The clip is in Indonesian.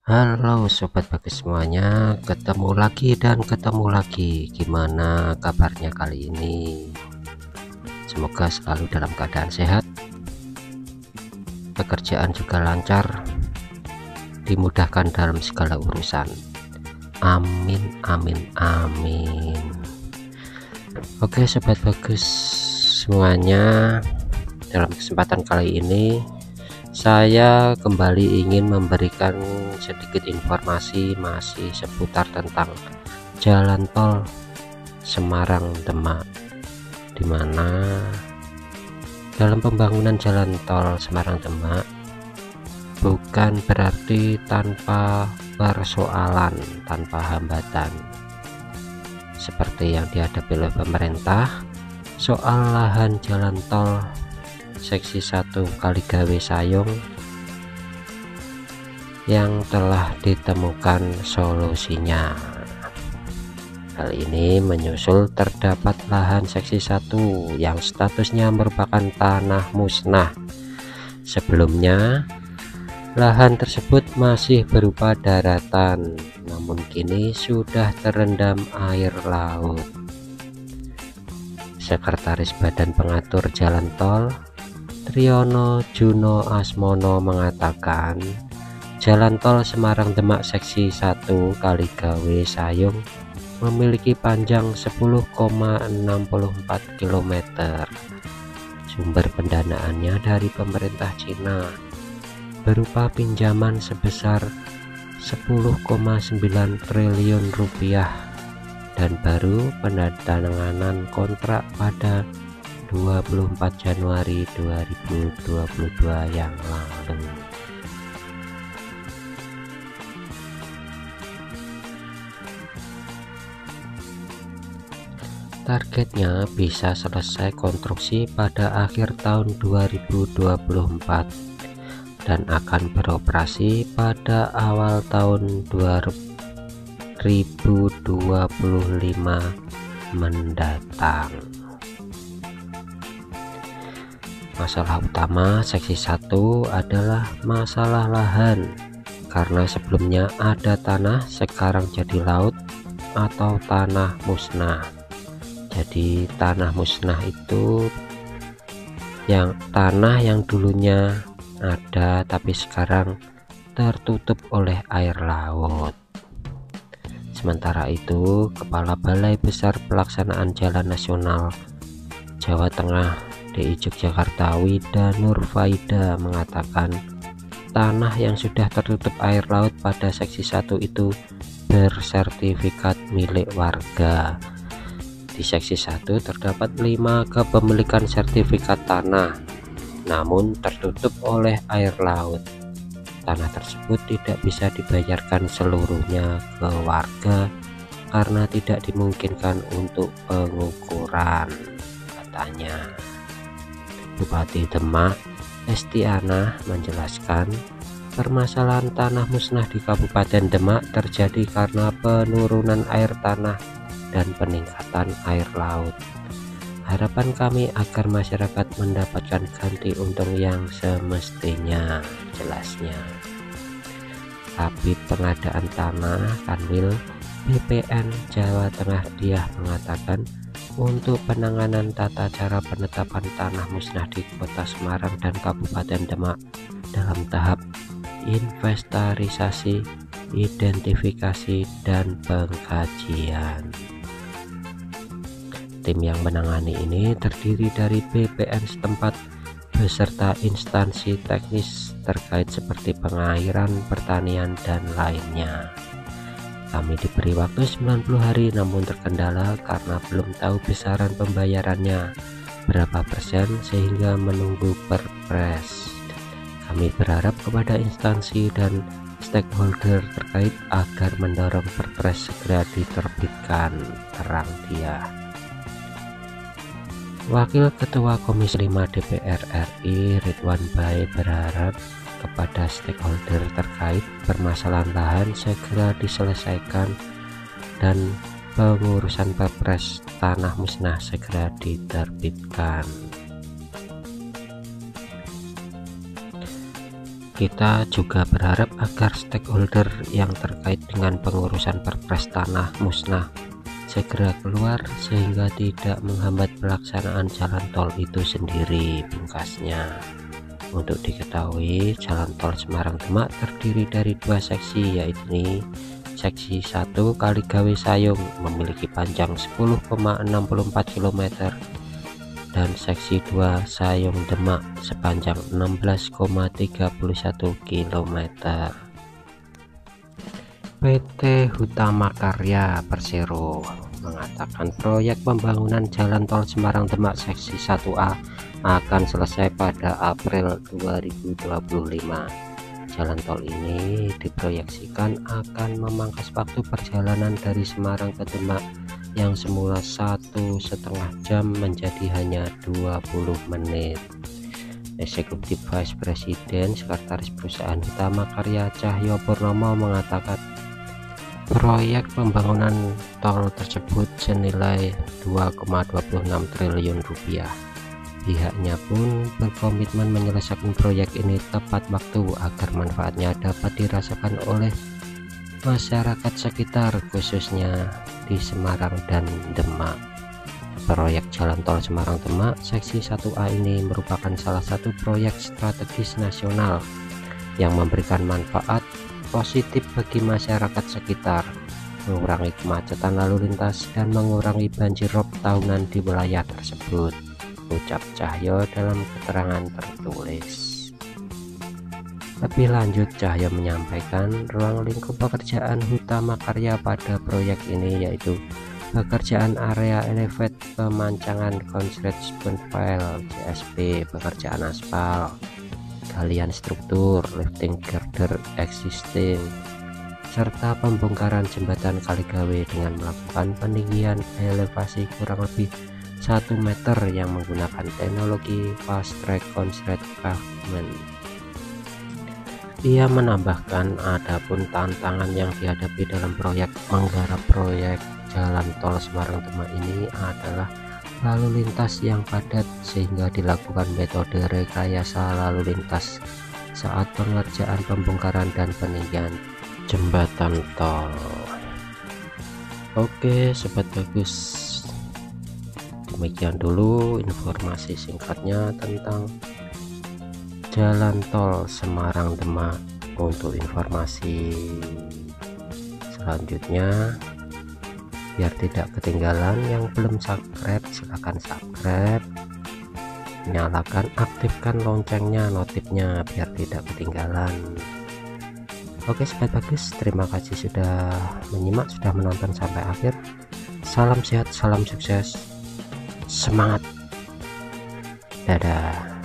Halo sobat bagus semuanya, ketemu lagi dan ketemu lagi. Gimana kabarnya kali ini? Semoga selalu dalam keadaan sehat, pekerjaan juga lancar, dimudahkan dalam segala urusan. Amin amin amin. Oke sobat bagus semuanya, dalam kesempatan kali ini saya kembali ingin memberikan sedikit informasi masih seputar tentang jalan tol Semarang Demak, dimana dalam pembangunan jalan tol Semarang Demak bukan berarti tanpa persoalan, tanpa hambatan seperti yang dihadapi oleh pemerintah soal lahan jalan tol seksi 1 Kaligawe Sayung yang telah ditemukan solusinya. Hal ini menyusul terdapat lahan seksi 1 yang statusnya merupakan tanah musnah. Sebelumnya lahan tersebut masih berupa daratan, namun kini sudah terendam air laut. Sekretaris Badan Pengatur Jalan Tol Triyono Juno Asmono mengatakan jalan tol Semarang Demak seksi 1 Kaligawe Sayung memiliki panjang 10,64 km. Sumber pendanaannya dari pemerintah Cina berupa pinjaman sebesar 10,9 triliun rupiah dan baru penandatanganan kontrak pada 24 Januari 2022 yang lalu. Targetnya bisa selesai konstruksi pada akhir tahun 2024 dan akan beroperasi pada awal tahun 2025 mendatang. Masalah utama seksi 1 adalah masalah lahan, karena sebelumnya ada tanah sekarang jadi laut atau tanah musnah. Jadi tanah musnah itu tanah yang dulunya ada tapi sekarang tertutup oleh air laut. Sementara itu, Kepala Balai Besar Pelaksanaan Jalan Nasional Jawa Tengah DI Yogyakarta Wida Nurfaida mengatakan tanah yang sudah tertutup air laut pada seksi 1 itu bersertifikat milik warga. Di seksi 1 terdapat 5 kepemilikan sertifikat tanah, namun tertutup oleh air laut. Tanah tersebut tidak bisa dibayarkan seluruhnya ke warga karena tidak dimungkinkan untuk pengukuran, katanya. Bupati Demak Estiana menjelaskan permasalahan tanah musnah di Kabupaten Demak terjadi karena penurunan air tanah dan peningkatan air laut. Harapan kami agar masyarakat mendapatkan ganti untung yang semestinya, jelasnya. Kabid Pengadaan Tanah Kanwil BPN Jawa Tengah Diah mengatakan untuk penanganan tata cara penetapan tanah musnah di Kota Semarang dan Kabupaten Demak dalam tahap inventarisasi, identifikasi, dan pengkajian. Tim yang menangani ini terdiri dari BPN setempat beserta instansi teknis terkait seperti pengairan, pertanian, dan lainnya. Kami diberi waktu 90 hari namun terkendala karena belum tahu besaran pembayarannya berapa persen sehingga menunggu perpres. Kami berharap kepada instansi dan stakeholder terkait agar mendorong perpres segera diterbitkan, terang dia. Wakil Ketua Komisi 5 DPR RI Ridwan Bae berharap kepada stakeholder terkait permasalahan lahan segera diselesaikan dan pengurusan perpres tanah musnah segera diterbitkan. Kita juga berharap agar stakeholder yang terkait dengan pengurusan perpres tanah musnah segera keluar sehingga tidak menghambat pelaksanaan jalan tol itu sendiri, pungkasnya. Untuk diketahui, jalan tol Semarang Demak terdiri dari dua seksi, yaitu seksi 1 Kaligawe Sayung memiliki panjang 10,64 km dan seksi 2 Sayung Demak sepanjang 16,31 km. PT Hutama Karya Persero mengatakan proyek pembangunan jalan tol Semarang Demak seksi 1A akan selesai pada April 2025. Jalan tol ini diproyeksikan akan memangkas waktu perjalanan dari Semarang ke Demak yang semula 1,5 jam menjadi hanya 20 menit. Eksekutif Vice President Sekretaris Perusahaan Hutama Karya Cahyo Purnomo mengatakan proyek pembangunan tol tersebut senilai 2,26 triliun rupiah. Pihaknya pun berkomitmen menyelesaikan proyek ini tepat waktu agar manfaatnya dapat dirasakan oleh masyarakat sekitar, khususnya di Semarang dan Demak. Proyek jalan tol Semarang Demak seksi 1A ini merupakan salah satu proyek strategis nasional yang memberikan manfaat positif bagi masyarakat sekitar, mengurangi kemacetan lalu lintas dan mengurangi banjir rob tahunan di wilayah tersebut, ucap Cahyo dalam keterangan tertulis. Lebih lanjut, Cahyo menyampaikan ruang lingkup pekerjaan Hutama Karya pada proyek ini yaitu pekerjaan area elevate, pemancangan konslet spoon pile CSP, pekerjaan aspal, galian struktur, lifting girder existing, serta pembongkaran jembatan Kaligawe dengan melakukan peninggian elevasi kurang lebih 1 meter yang menggunakan teknologi fast track concrete pavement. Ia menambahkan adapun tantangan yang dihadapi dalam proyek menggarap proyek jalan tol Semarang Demak ini adalah lalu lintas yang padat sehingga dilakukan metode rekayasa lalu lintas saat pengerjaan pembongkaran dan peninggian jembatan tol. Oke sobat bagus, demikian dulu informasi singkatnya tentang jalan tol Semarang Demak. Untuk informasi selanjutnya, biar tidak ketinggalan, yang belum subscribe silahkan subscribe, nyalakan aktifkan loncengnya, notifnya biar tidak ketinggalan. Oke sobat bagus, terima kasih sudah menyimak, sudah menonton sampai akhir. Salam sehat, salam sukses, semangat, dadah.